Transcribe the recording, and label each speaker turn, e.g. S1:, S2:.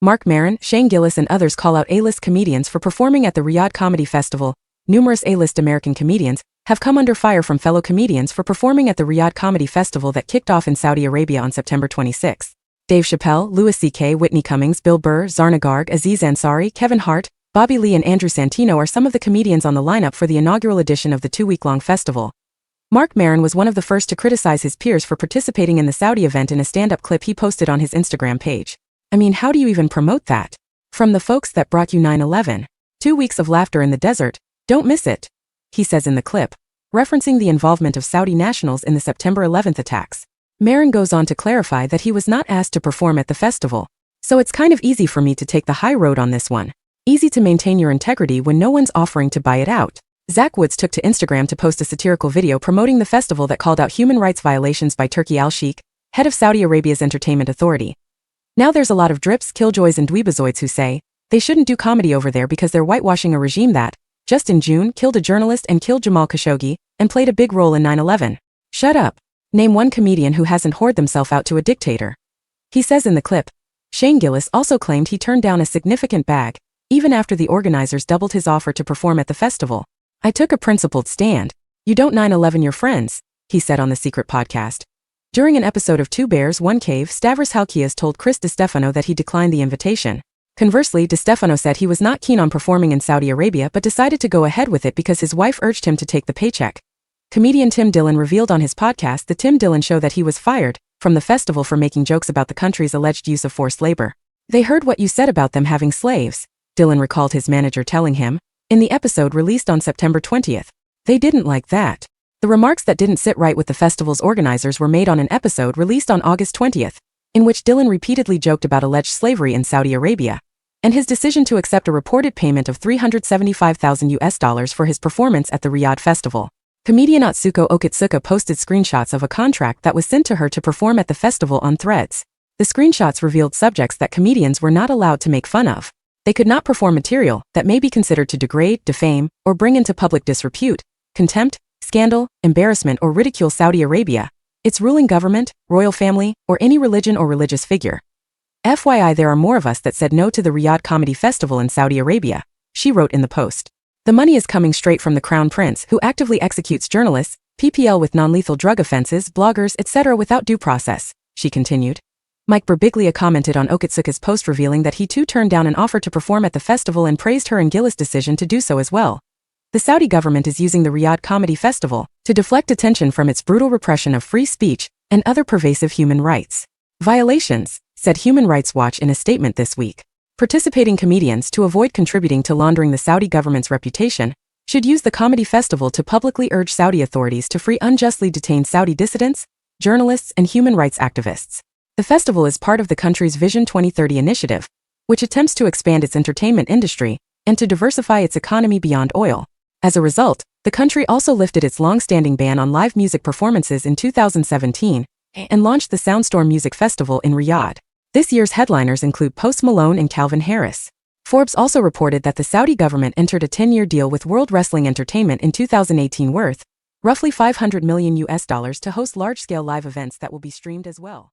S1: Marc Maron, Gillis and others call out A-list comedians for performing at the Riyadh Comedy Festival. Numerous A-list American comedians have come under fire from fellow comedians for performing at the Riyadh Comedy Festival that kicked off in Saudi Arabia on September 26. Dave Chappelle, Louis C.K., Whitney Cummings, Bill Burr, Zarna Garg, Aziz Ansari, Kevin Hart, Bobby Lee and Andrew Santino are some of the comedians on the lineup for the inaugural edition of the 2-week-long festival. Marc Maron was one of the first to criticize his peers for participating in the Saudi event in a stand-up clip he posted on his Instagram page. I mean, how do you even promote that? From the folks that brought you 9/11. 2 weeks of laughter in the desert, don't miss it, he says in the clip, referencing the involvement of Saudi nationals in the September 11th attacks. Maron goes on to clarify that he was not asked to perform at the festival, so it's kind of easy for me to take the high road on this one. Easy to maintain your integrity when no one's offering to buy it out. Zach Woods took to Instagram to post a satirical video promoting the festival that called out human rights violations by Turki al-Sheikh, head of Saudi Arabia's entertainment authority. Now there's a lot of drips, killjoys and dweebazoids who say they shouldn't do comedy over there because they're whitewashing a regime that, just in June, killed a journalist and killed Jamal Khashoggi and played a big role in 9/11. Shut up. Name one comedian who hasn't whored themselves out to a dictator. He says in the clip. Gillis also claimed he turned down a significant bag, even after the organizers doubled his offer to perform at the festival. I took a principled stand. You don't 9/11 your friends, he said on The Secret podcast. During an episode of Two Bears, One Cave, Stavros Halkias told Chris DiStefano that he declined the invitation. Conversely, DiStefano said he was not keen on performing in Saudi Arabia but decided to go ahead with it because his wife urged him to take the paycheck. Comedian Tim Dillon revealed on his podcast The Tim Dillon Show that he was fired from the festival for making jokes about the country's alleged use of forced labor. They heard what you said about them having slaves, Dillon recalled his manager telling him, in the episode released on September 20th. They didn't like that. The remarks that didn't sit right with the festival's organizers were made on an episode released on August 20th, in which Dillon repeatedly joked about alleged slavery in Saudi Arabia, and his decision to accept a reported payment of $375,000 for his performance at the Riyadh Festival. Comedian Atsuko Okitsuka posted screenshots of a contract that was sent to her to perform at the festival on Threads. The screenshots revealed subjects that comedians were not allowed to make fun of. They could not perform material that may be considered to degrade, defame, or bring into public disrepute, contempt, scandal, embarrassment or ridicule Saudi Arabia, its ruling government, royal family, or any religion or religious figure. FYI, there are more of us that said no to the Riyadh Comedy Festival in Saudi Arabia, she wrote in the post. The money is coming straight from the Crown Prince, who actively executes journalists, PPL with non-lethal drug offenses, bloggers, etc. without due process, she continued. Mike Birbiglia commented on Okitsuka's post revealing that he too turned down an offer to perform at the festival and praised her and Gillis' decision to do so as well. The Saudi government is using the Riyadh Comedy Festival to deflect attention from its brutal repression of free speech and other pervasive human rights violations, said Human Rights Watch in a statement this week. Participating comedians, to avoid contributing to laundering the Saudi government's reputation, should use the comedy festival to publicly urge Saudi authorities to free unjustly detained Saudi dissidents, journalists, and human rights activists. The festival is part of the country's Vision 2030 initiative, which attempts to expand its entertainment industry and to diversify its economy beyond oil. As a result, the country also lifted its long-standing ban on live music performances in 2017 and launched the Soundstorm Music Festival in Riyadh. This year's headliners include Post Malone and Calvin Harris. Forbes also reported that the Saudi government entered a 10-year deal with World Wrestling Entertainment in 2018 worth roughly $500 million to host large-scale live events that will be streamed as well.